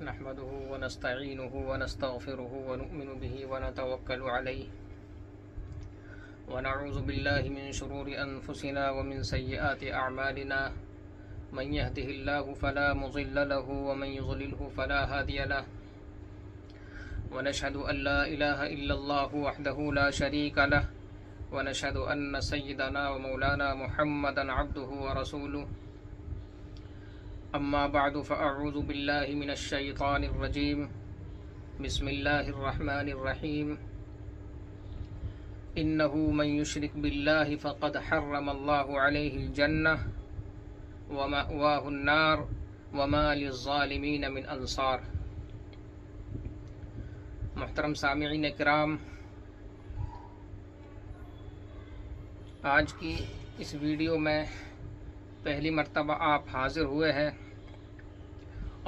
نحمده ونستعينه ونستغفره ونؤمن به ونتوكل عليه ونعوذ بالله من شرور أنفسنا ومن سيئات أعمالنا من يهده الله فلا مضل له ومن يضلله فلا هادي له ونشهد أن لا إله إلا الله وحده لا شريك له ونشهد أن سيدنا ومولانا محمدا عبده ورسوله أما بعد فأعوذ بالله من الشيطان الرجيم بسم الله الرحمن الرحيم إنه من يشرك بالله فقد حرم الله عليه الجنة ومأواه النار وما للظالمين من أنصار۔ محترم سامعین کرام، آج کی اس ویڈیو میں پہلی مرتبہ آپ حاضر ہوئے ہیں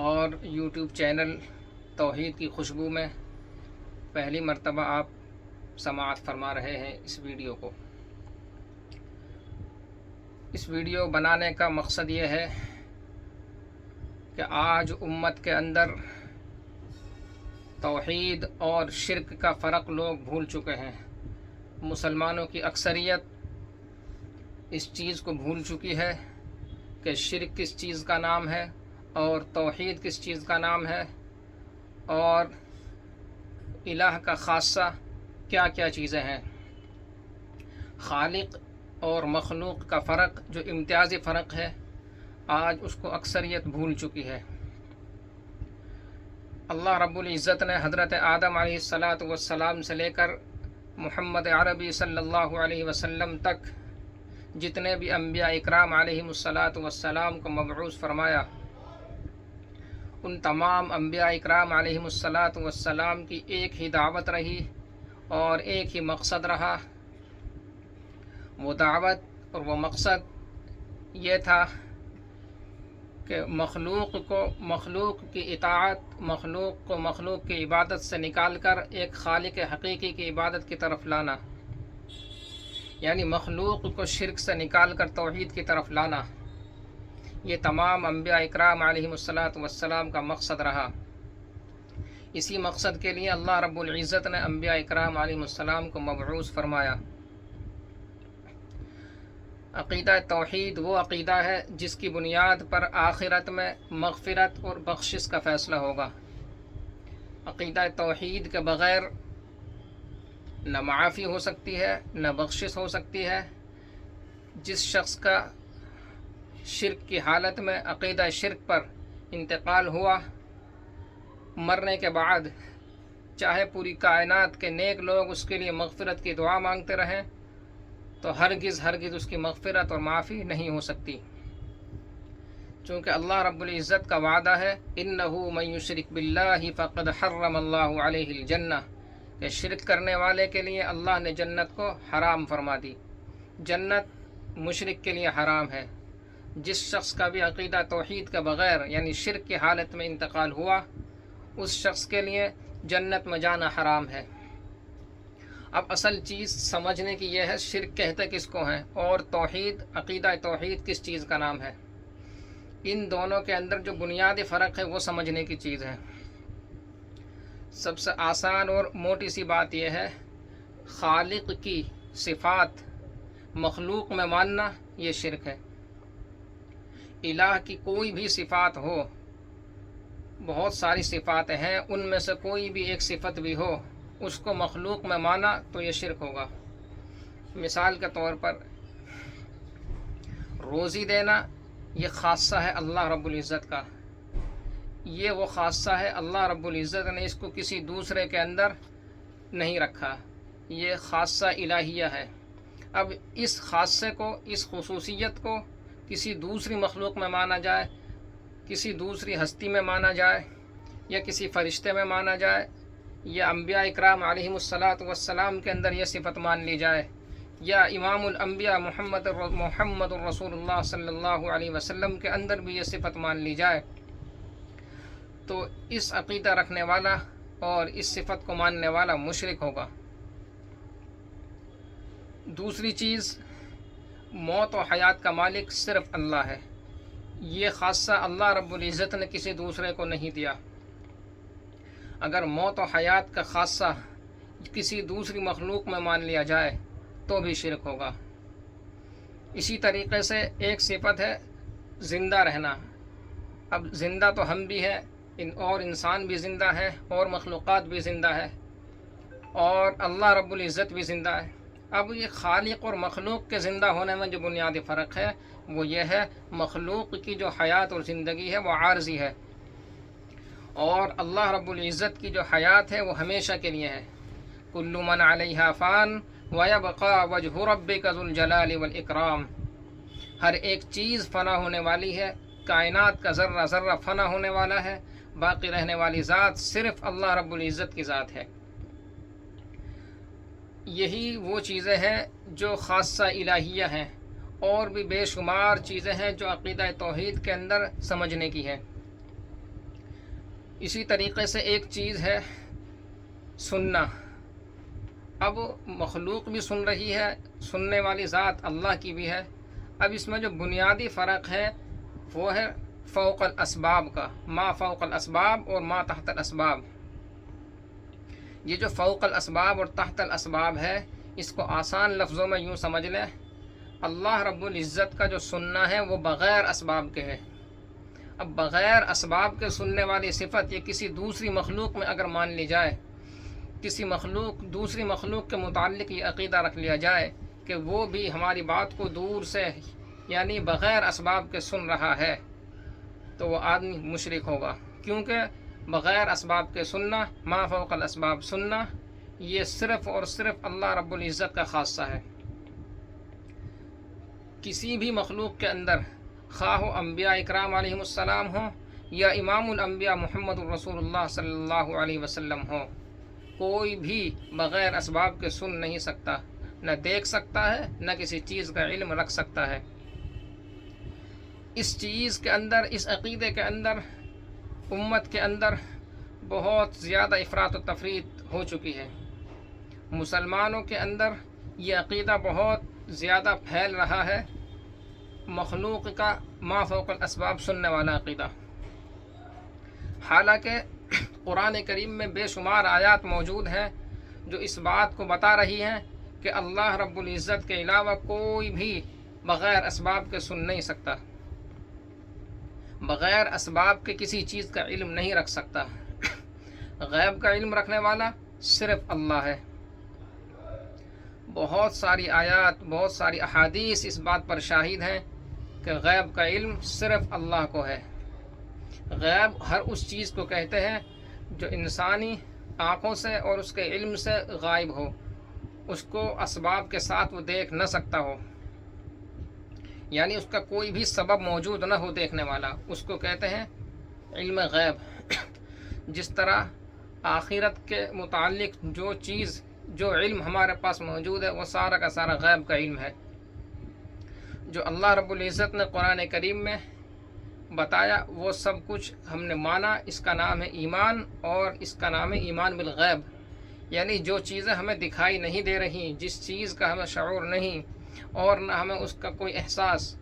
اور یوٹیوب چینل توحید کی خوشبو میں پہلی مرتبہ آپ سماعت فرما رہے ہیں اس ویڈیو کو۔ اس ویڈیو بنانے کا مقصد یہ ہے کہ آج امت کے اندر توحید اور شرک کا فرق لوگ بھول چکے ہیں۔ مسلمانوں کی اکثریت اس چیز کو بھول چکی ہے کہ شرک کس چیز کا نام ہے اور توحید کس چیز کا نام ہے، اور الہ کا خاصہ کیا کیا چیزیں ہیں۔ خالق اور مخلوق کا فرق جو امتیازی فرق ہے، آج اس کو اکثریت بھول چکی ہے۔ اللہ رب العزت نے حضرت آدم علیہ السلام سے لے کر محمد عربی صلی اللہ علیہ وسلم تک جتنے بھی انبیاء اکرام علیہم السلام کو مبعوث فرمایا، ان تمام انبیاء اکرام علیہم السلام کی ایک ہی دعوت رہی اور ایک ہی مقصد رہا۔ وہ دعوت اور وہ مقصد یہ تھا کہ مخلوق کی اطاعت، مخلوق کو مخلوق کی عبادت سے نکال کر ایک خالق حقیقی کی عبادت کی طرف لانا، یعنی مخلوق کو شرک سے نکال کر توحید کی طرف لانا۔ یہ تمام انبیاء اکرام علیہم السلام کا مقصد رہا۔ اسی مقصد کے لیے اللہ رب العزت نے انبیاء اکرام علیہم السلام کو مبعوث فرمایا۔ عقیدہ توحید وہ عقیدہ ہے جس کی بنیاد پر آخرت میں مغفرت اور بخشش کا فیصلہ ہوگا۔ عقیدہ توحید کے بغیر نہ معافی ہو سکتی ہے، نہ بخشش ہو سکتی ہے۔ جس شخص کا شرک کی حالت میں عقیدہ شرک پر انتقال ہوا، مرنے کے بعد چاہے پوری کائنات کے نیک لوگ اس کے لیے مغفرت کی دعا مانگتے رہیں تو ہرگز اس کی مغفرت اور معافی نہیں ہو سکتی، چونکہ اللہ رب العزت کا وعدہ ہے انہ من یشرک باللہ فقد حرم اللہ علیہ الجنہ، کہ شرک کرنے والے کے لیے اللہ نے جنت کو حرام فرما دی۔ جنت مشرک کے لیے حرام ہے۔ جس شخص کا بھی عقیدہ توحید کے بغیر یعنی شرک کی حالت میں انتقال ہوا، اس شخص کے لیے جنت میں جانا حرام ہے۔ اب اصل چیز سمجھنے کی یہ ہے شرک کہتے کس کو ہیں اور توحید، عقیدہ توحید کس چیز کا نام ہے۔ ان دونوں کے اندر جو بنیادی فرق ہے وہ سمجھنے کی چیز ہے۔ سب سے آسان اور موٹی سی بات یہ ہے، خالق کی صفات مخلوق میں ماننا یہ شرک ہے۔ الہ کی کوئی بھی صفات ہو، بہت ساری صفات ہیں، ان میں سے کوئی بھی ایک صفت بھی ہو، اس کو مخلوق میں مانا تو یہ شرک ہوگا۔ مثال کے طور پر روزی دینا یہ خاصہ ہے اللہ رب العزت کا، یہ وہ خاصہ ہے اللہ رب العزت نے اس کو کسی دوسرے کے اندر نہیں رکھا، یہ خاصہ الہیہ ہے۔ اب اس خاصے کو، اس خصوصیت کو کسی دوسری مخلوق میں مانا جائے، کسی دوسری ہستی میں مانا جائے، یا کسی فرشتے میں مانا جائے، یا انبیاء اکرام علیہم السلام کے اندر یہ صفت مان لی جائے، یا امام الانبیاء محمد الرسول اللہ صلی اللہ علیہ وسلم کے اندر بھی یہ صفت مان لی جائے، تو اس عقیدہ رکھنے والا اور اس صفت کو ماننے والا مشرک ہوگا۔ دوسری چیز، موت و حیات کا مالک صرف اللہ ہے، یہ خاصہ اللہ رب العزت نے کسی دوسرے کو نہیں دیا۔ اگر موت و حیات کا خاصہ کسی دوسری مخلوق میں مان لیا جائے تو بھی شرک ہوگا۔ اسی طریقے سے ایک صفت ہے زندہ رہنا۔ اب زندہ تو ہم بھی ہیں، اور انسان بھی زندہ ہے، اور مخلوقات بھی زندہ ہے، اور اللہ رب العزت بھی زندہ ہے۔ اب یہ خالق اور مخلوق کے زندہ ہونے میں جو بنیادی فرق ہے وہ یہ ہے، مخلوق کی جو حیات اور زندگی ہے وہ عارضی ہے، اور اللہ رب العزت کی جو حیات ہے وہ ہمیشہ کے لیے ہے۔ کل من علیہا فان ویبقى وجہ ربک ذو الجلال والاکرام۔ ہر ایک چیز فنا ہونے والی ہے، کائنات کا ذرہ ذرہ فنا ہونے والا ہے، باقی رہنے والی ذات صرف اللہ رب العزت کی ذات ہے۔ یہی وہ چیزیں ہیں جو خاصہ الہیہ ہیں، اور بھی بے شمار چیزیں ہیں جو عقیدہ توحید کے اندر سمجھنے کی ہیں۔ اسی طریقے سے ایک چیز ہے سننا۔ اب مخلوق بھی سن رہی ہے، سننے والی ذات اللہ کی بھی ہے۔ اب اس میں جو بنیادی فرق ہے وہ ہے فوق الاسباب کا، ما فوق الاسباب اور ما تحت الاسباب۔ یہ جو فوق الاسباب اور تحت الاسباب ہے، اس کو آسان لفظوں میں یوں سمجھ لیں، اللہ رب العزت کا جو سننا ہے وہ بغیر اسباب کے ہے۔ اب بغیر اسباب کے سننے والی صفت یہ کسی دوسری مخلوق میں اگر مان لی جائے، کسی دوسری مخلوق کے متعلق یہ عقیدہ رکھ لیا جائے کہ وہ بھی ہماری بات کو دور سے یعنی بغیر اسباب کے سن رہا ہے، تو وہ آدمی مشرک ہوگا، کیونکہ بغیر اسباب کے سننا، ما فوق الاسباب سننا، یہ صرف اور صرف اللہ رب العزت کا خاصہ ہے۔ کسی بھی مخلوق کے اندر، خواہ انبیاء اکرام علیہم السلام ہوں یا امام الانبیاء محمد الرسول اللہ صلی اللہ علیہ وسلم ہوں، کوئی بھی بغیر اسباب کے سن نہیں سکتا، نہ دیکھ سکتا ہے، نہ کسی چیز کا علم رکھ سکتا ہے۔ اس چیز کے اندر، اس عقیدے کے اندر، امت کے اندر بہت زیادہ افراط و تفریط ہو چکی ہے۔ مسلمانوں کے اندر یہ عقیدہ بہت زیادہ پھیل رہا ہے، مخلوق کا ما فوق الاسباب سننے والا عقیدہ۔ حالانکہ قرآن کریم میں بے شمار آیات موجود ہیں جو اس بات کو بتا رہی ہیں کہ اللہ رب العزت کے علاوہ کوئی بھی بغیر اسباب کے سن نہیں سکتا، بغیر اسباب کے کسی چیز کا علم نہیں رکھ سکتا۔ غیب کا علم رکھنے والا صرف اللہ ہے۔ بہت ساری آیات، بہت ساری احادیث اس بات پر شاہد ہیں کہ غیب کا علم صرف اللہ کو ہے۔ غیب ہر اس چیز کو کہتے ہیں جو انسانی آنکھوں سے اور اس کے علم سے غائب ہو، اس کو اسباب کے ساتھ وہ دیکھ نہ سکتا ہو، یعنی اس کا کوئی بھی سبب موجود نہ ہو دیکھنے والا، اس کو کہتے ہیں علم غیب۔ جس طرح آخرت کے متعلق جو علم ہمارے پاس موجود ہے وہ سارا کا سارا غیب کا علم ہے۔ جو اللہ رب العزت نے قرآن کریم میں بتایا وہ سب کچھ ہم نے مانا، اس کا نام ہے ایمان، اور اس کا نام ہے ایمان بالغیب، یعنی جو چیزیں ہمیں دکھائی نہیں دے رہی، جس چیز کا ہمیں شعور نہیں اور نہ ہمیں اس کا کوئی احساس،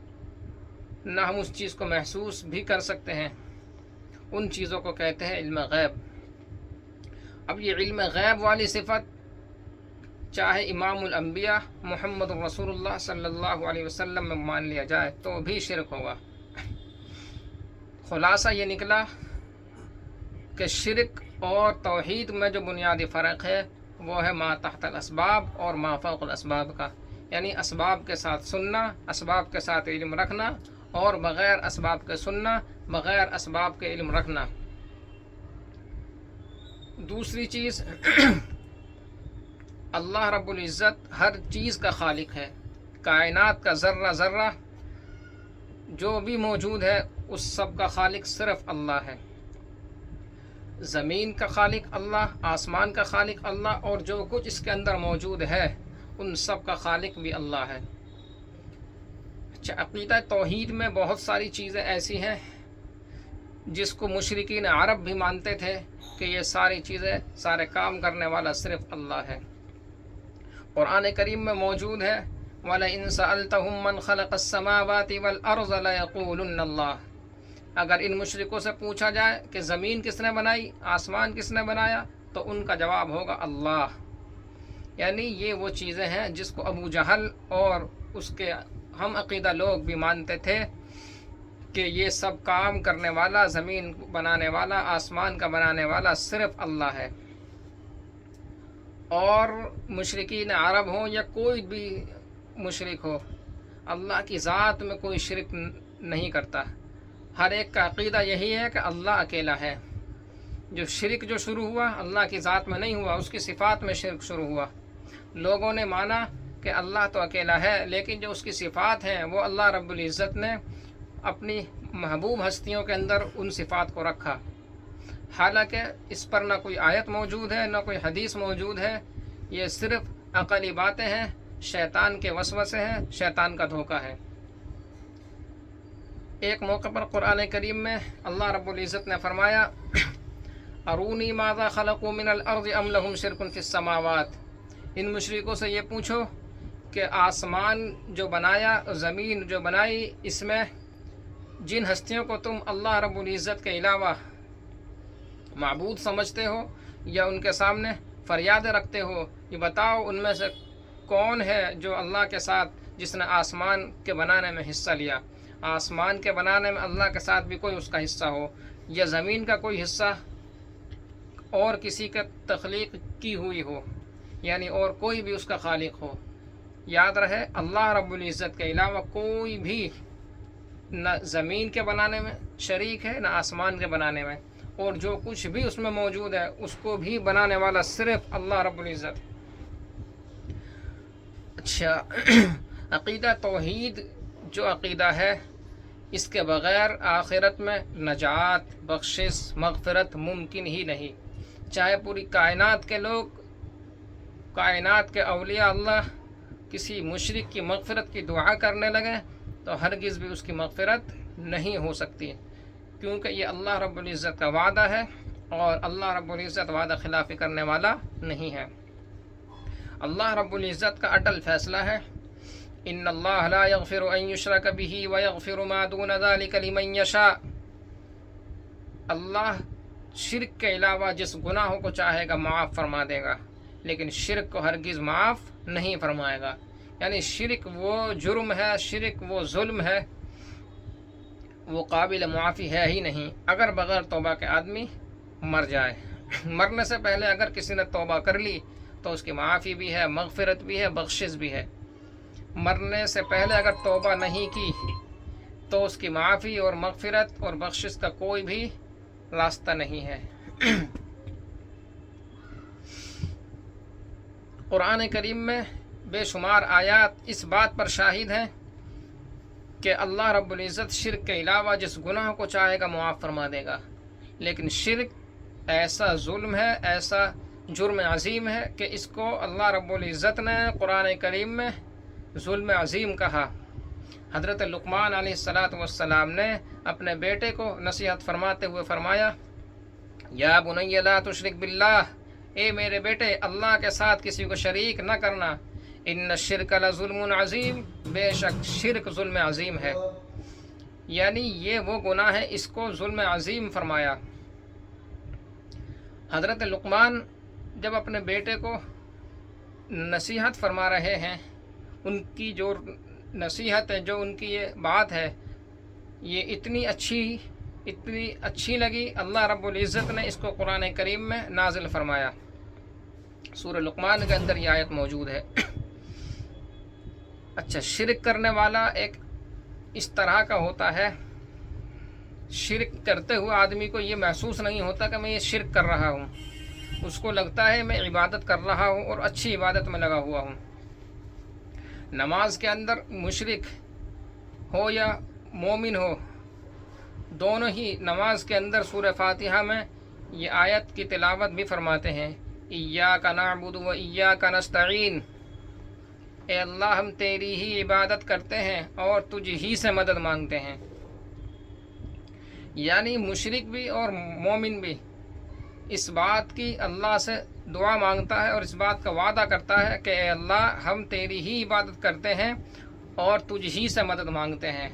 نہ ہم اس چیز کو محسوس بھی کر سکتے ہیں، ان چیزوں کو کہتے ہیں علم غیب۔ اب یہ علم غیب والی صفت چاہے امام الانبیاء محمد الرسول اللہ صلی اللہ علیہ وسلم میں مان لیا جائے تو بھی شرک ہوگا۔ خلاصہ یہ نکلا کہ شرک اور توحید میں جو بنیادی فرق ہے وہ ہے ما تحت الاسباب اور ما فوق الاسباب کا، یعنی اسباب کے ساتھ سننا، اسباب کے ساتھ علم رکھنا، اور بغیر اسباب کے سننا، بغیر اسباب کے علم رکھنا۔ دوسری چیز، اللہ رب العزت ہر چیز کا خالق ہے، کائنات کا ذرہ ذرہ جو بھی موجود ہے اس سب کا خالق صرف اللہ ہے۔ زمین کا خالق اللہ، آسمان کا خالق اللہ، اور جو کچھ اس کے اندر موجود ہے ان سب کا خالق بھی اللہ ہے۔ عقیدہ توحید میں بہت ساری چیزیں ایسی ہیں جس کو مشرکین عرب بھی مانتے تھے کہ یہ ساری چیزیں، سارے کام کرنے والا صرف اللہ ہے۔ قرآن کریم میں موجود ہے وَلَئِن سَأَلْتَهُم مَّنْ خَلَقَ السَّمَاوَاتِ وَالْأَرْضَ لَيَقُولُنَّ اللَّهُ۔ اگر ان مشرکوں سے پوچھا جائے کہ زمین کس نے بنائی، آسمان کس نے بنایا، تو ان کا جواب ہوگا اللہ۔ یعنی یہ وہ چیزیں ہیں جس کو ابو جہل اور اس کے ہم عقیدہ لوگ بھی مانتے تھے کہ یہ سب کام کرنے والا، زمین بنانے والا، آسمان کا بنانے والا صرف اللہ ہے۔ اور مشرکین عرب ہوں یا کوئی بھی مشرک ہو، اللہ کی ذات میں کوئی شرک نہیں کرتا۔ ہر ایک کا عقیدہ یہی ہے کہ اللہ اکیلا ہے۔ جو شرک جو شروع ہوا اللہ کی ذات میں نہیں ہوا، اس کی صفات میں شرک شروع ہوا۔ لوگوں نے مانا کہ اللہ تو اکیلا ہے، لیکن جو اس کی صفات ہیں وہ اللہ رب العزت نے اپنی محبوب ہستیوں کے اندر ان صفات کو رکھا، حالانکہ اس پر نہ کوئی آیت موجود ہے نہ کوئی حدیث موجود ہے۔ یہ صرف عقلی باتیں ہیں، شیطان کے وسوسے ہیں، شیطان کا دھوکہ ہے۔ ایک موقع پر قرآن کریم میں اللہ رب العزت نے فرمایا ارونی ماذا خلقوا من الارض ام لهم شرک فی السماوات۔ ان مشرکوں سے یہ پوچھو کہ آسمان جو بنایا، زمین جو بنائی، اس میں جن ہستیوں کو تم اللہ رب العزت کے علاوہ معبود سمجھتے ہو یا ان کے سامنے فریادیں رکھتے ہو، یہ بتاؤ ان میں سے کون ہے جو اللہ کے ساتھ، جس نے آسمان کے بنانے میں حصہ لیا، آسمان کے بنانے میں اللہ کے ساتھ بھی کوئی اس کا حصہ ہو، یا زمین کا کوئی حصہ اور کسی کا تخلیق کی ہوئی ہو، یعنی اور کوئی بھی اس کا خالق ہو۔ یاد رہے اللہ رب العزت کے علاوہ کوئی بھی نہ زمین کے بنانے میں شریک ہے نہ آسمان کے بنانے میں، اور جو کچھ بھی اس میں موجود ہے اس کو بھی بنانے والا صرف اللہ رب العزت۔ اچھا، عقیدہ توحید جو عقیدہ ہے، اس کے بغیر آخرت میں نجات، بخشش، مغفرت ممکن ہی نہیں۔ چاہے پوری کائنات کے لوگ، کائنات کے اولیاء اللہ کسی مشرک کی مغفرت کی دعا کرنے لگے تو ہرگز بھی اس کی مغفرت نہیں ہو سکتی، کیونکہ یہ اللہ رب العزت کا وعدہ ہے اور اللہ رب العزت وعدہ خلافی کرنے والا نہیں ہے۔ اللہ رب العزت کا اٹل فیصلہ ہے ان اللہ لا یغفر ان یشرک بہ ویغفر ما دون ذلک لمن یشاء۔ اللہ شرک کے علاوہ جس گناہوں کو چاہے گا معاف فرما دے گا، لیکن شرک کو ہرگز معاف نہیں فرمائے گا۔ یعنی شرک وہ جرم ہے، شرک وہ ظلم ہے، وہ قابل معافی ہے ہی نہیں اگر بغیر توبہ کے آدمی مر جائے۔ مرنے سے پہلے اگر کسی نے توبہ کر لی تو اس کی معافی بھی ہے، مغفرت بھی ہے، بخشش بھی ہے۔ مرنے سے پہلے اگر توبہ نہیں کی تو اس کی معافی اور مغفرت اور بخشش کا کوئی بھی راستہ نہیں ہے۔ قرآن کریم میں بے شمار آیات اس بات پر شاہد ہیں کہ اللہ رب العزت شرک کے علاوہ جس گناہ کو چاہے گا معاف فرما دے گا، لیکن شرک ایسا ظلم ہے، ایسا جرم عظیم ہے کہ اس کو اللہ رب العزت نے قرآن کریم میں ظلم عظیم کہا۔ حضرت لقمان علیہ السلام نے اپنے بیٹے کو نصیحت فرماتے ہوئے فرمایا یا بنی لا تشرک باللہ، اے میرے بیٹے اللہ کے ساتھ کسی کو شریک نہ کرنا، ان الشرک لظلم عظیم، بے شک شرک ظلم عظیم ہے۔ یعنی یہ وہ گناہ ہے، اس کو ظلم عظیم فرمایا۔ حضرت لقمان جب اپنے بیٹے کو نصیحت فرما رہے ہیں، ان کی جو نصیحت ہے، جو ان کی یہ بات ہے، یہ اتنی اچھی لگی، اللہ رب العزت نے اس کو قرآن کریم میں نازل فرمایا۔ سورہ لقمان کے اندر یہ آیت موجود ہے۔ اچھا، شرک کرنے والا ایک اس طرح کا ہوتا ہے، شرک کرتے ہوئے آدمی کو یہ محسوس نہیں ہوتا کہ میں یہ شرک کر رہا ہوں، اس کو لگتا ہے میں عبادت کر رہا ہوں اور اچھی عبادت میں لگا ہوا ہوں۔ نماز کے اندر مشرک ہو یا مومن ہو، دونوں ہی نماز کے اندر سورہ فاتحہ میں یہ آیت کی تلاوت بھی فرماتے ہیں، ایاک نعبد و ایاک نستعین، اے اللہ ہم تیری ہی عبادت کرتے ہیں اور تجھ ہی سے مدد مانگتے ہیں۔ یعنی مشرک بھی اور مومن بھی اس بات کی اللہ سے دعا مانگتا ہے اور اس بات کا وعدہ کرتا ہے کہ اے اللہ ہم تیری ہی عبادت کرتے ہیں اور تجھ ہی سے مدد مانگتے ہیں۔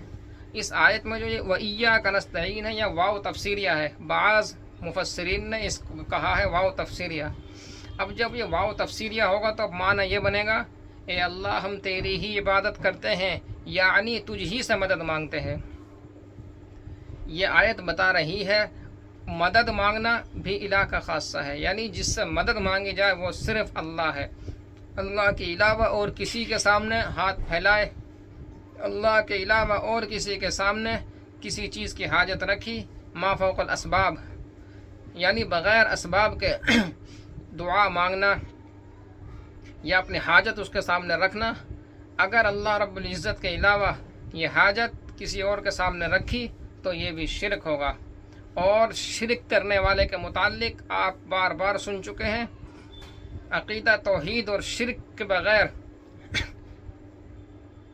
اس آیت میں جو یہ وَإِيَّاكَ نَسْتَعِينُ ہے یا واو تفسیریہ ہے، بعض مفسرین نے اس کو کہا ہے واو تفسیریہ۔ اب جب یہ واو تفسیریہ ہوگا تو اب معنی یہ بنے گا اے اللہ ہم تیری ہی عبادت کرتے ہیں، یعنی تجھ ہی سے مدد مانگتے ہیں۔ یہ آیت بتا رہی ہے مدد مانگنا بھی الہ کا خاصہ ہے، یعنی جس سے مدد مانگی جائے وہ صرف اللہ ہے۔ اللہ کے علاوہ اور کسی کے سامنے ہاتھ پھیلائے، اللہ کے علاوہ اور کسی کے سامنے کسی چیز کی حاجت رکھی، ما فوق الاسباب، یعنی بغیر اسباب کے دعا مانگنا یا اپنی حاجت اس کے سامنے رکھنا، اگر اللہ رب العزت کے علاوہ یہ حاجت کسی اور کے سامنے رکھی تو یہ بھی شرک ہوگا۔ اور شرک کرنے والے کے متعلق آپ بار بار سن چکے ہیں، عقیدہ توحید اور شرک کے بغیر،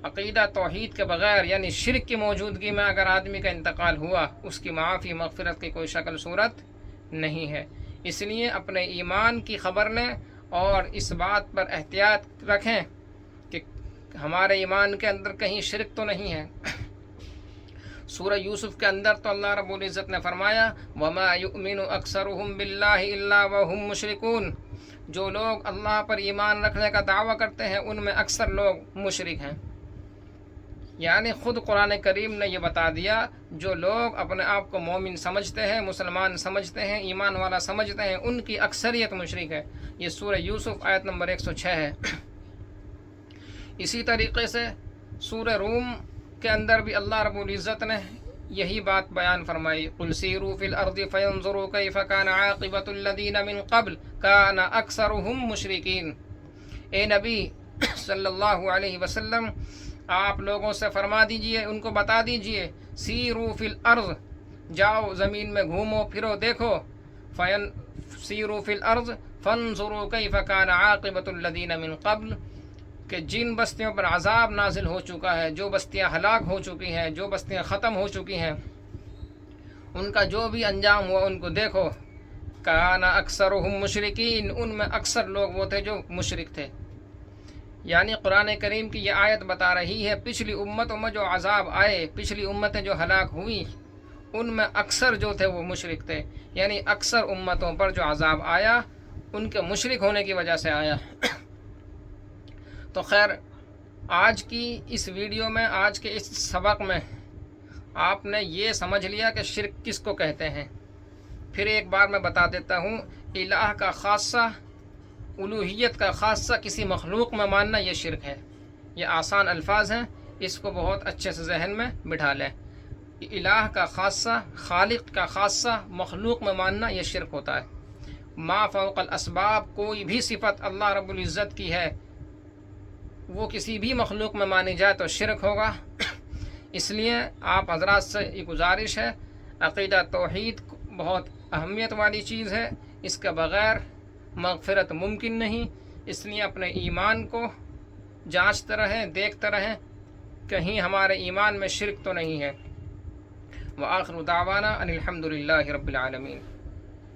عقیدہ توحید کے بغیر یعنی شرک کی موجودگی میں اگر آدمی کا انتقال ہوا، اس کی معافی مغفرت کی کوئی شکل صورت نہیں ہے۔ اس لیے اپنے ایمان کی خبر لیں اور اس بات پر احتیاط رکھیں کہ ہمارے ایمان کے اندر کہیں شرک تو نہیں ہے۔ سورہ یوسف کے اندر تو اللہ رب العزت نے فرمایا وَمَا يُؤْمِنُ أَكْثَرُهُم بِاللَّهِ إِلَّا وَهُم مُشْرِكُونَ، جو لوگ اللہ پر ایمان رکھنے کا دعویٰ کرتے ہیں ان میں اکثر لوگ مشرک ہیں۔ یعنی خود قرآن کریم نے یہ بتا دیا جو لوگ اپنے آپ کو مومن سمجھتے ہیں، مسلمان سمجھتے ہیں، ایمان والا سمجھتے ہیں، ان کی اکثریت مشرک ہے۔ یہ سورہ یوسف آیت نمبر 106 ہے۔ اسی طریقے سے سورہ روم کے اندر بھی اللہ رب العزت نے یہی بات بیان فرمائی قُلْ سِيرُوا فِي الْأَرْضِ فَيَنْظُرُوا كَيْفَ كَانَ عَاقِبَةُ الَّذِينَ مِنْ قَبْلُ كَانَ أَكْثَرُهُم مُشْرِكِينَ۔ اے نبی صلی اللہ علیہ وسلم آپ لوگوں سے فرما دیجئے، ان کو بتا دیجئے سیروا فی الارض، جاؤ زمین میں گھومو پھرو دیکھو، سیروا فی الارض فانظروا کیف کان عاقبۃ الذین من قبل، کہ جن بستیوں پر عذاب نازل ہو چکا ہے، جو بستیاں ہلاک ہو چکی ہیں، جو بستیاں ختم ہو چکی ہیں، ان کا جو بھی انجام ہوا ان کو دیکھو۔ کان اکثرهم مشرکین، ان میں اکثر لوگ وہ تھے جو مشرک تھے۔ یعنی قرآن کریم کی یہ آیت بتا رہی ہے پچھلی امتوں میں جو عذاب آئے، پچھلی امتیں جو ہلاک ہوئیں، ان میں اکثر جو تھے وہ مشرک تھے۔ یعنی اکثر امتوں پر جو عذاب آیا ان کے مشرک ہونے کی وجہ سے آیا۔ تو خیر، آج کی اس ویڈیو میں، آج کے اس سبق میں آپ نے یہ سمجھ لیا کہ شرک کس کو کہتے ہیں۔ پھر ایک بار میں بتا دیتا ہوں، الہ کا خاصہ، الوہیت کا خاصہ کسی مخلوق میں ماننا یہ شرک ہے۔ یہ آسان الفاظ ہیں، اس کو بہت اچھے سے ذہن میں بٹھا لیں۔ الہ کا خاصہ، خالق کا خاصہ مخلوق میں ماننا یہ شرک ہوتا ہے۔ ما فوق الاسباب، کوئی بھی صفت اللہ رب العزت کی ہے وہ کسی بھی مخلوق میں مانی جائے تو شرک ہوگا۔ اس لیے آپ حضرات سے یہ گزارش ہے، عقیدہ توحید بہت اہمیت والی چیز ہے، اس کے بغیر مغفرت ممکن نہیں۔ اس لیے اپنے ایمان کو جانچتے رہیں، دیکھتے رہیں کہیں ہمارے ایمان میں شرک تو نہیں ہے۔ وآخر دعوانا ان الحمد للہ رب العالمین۔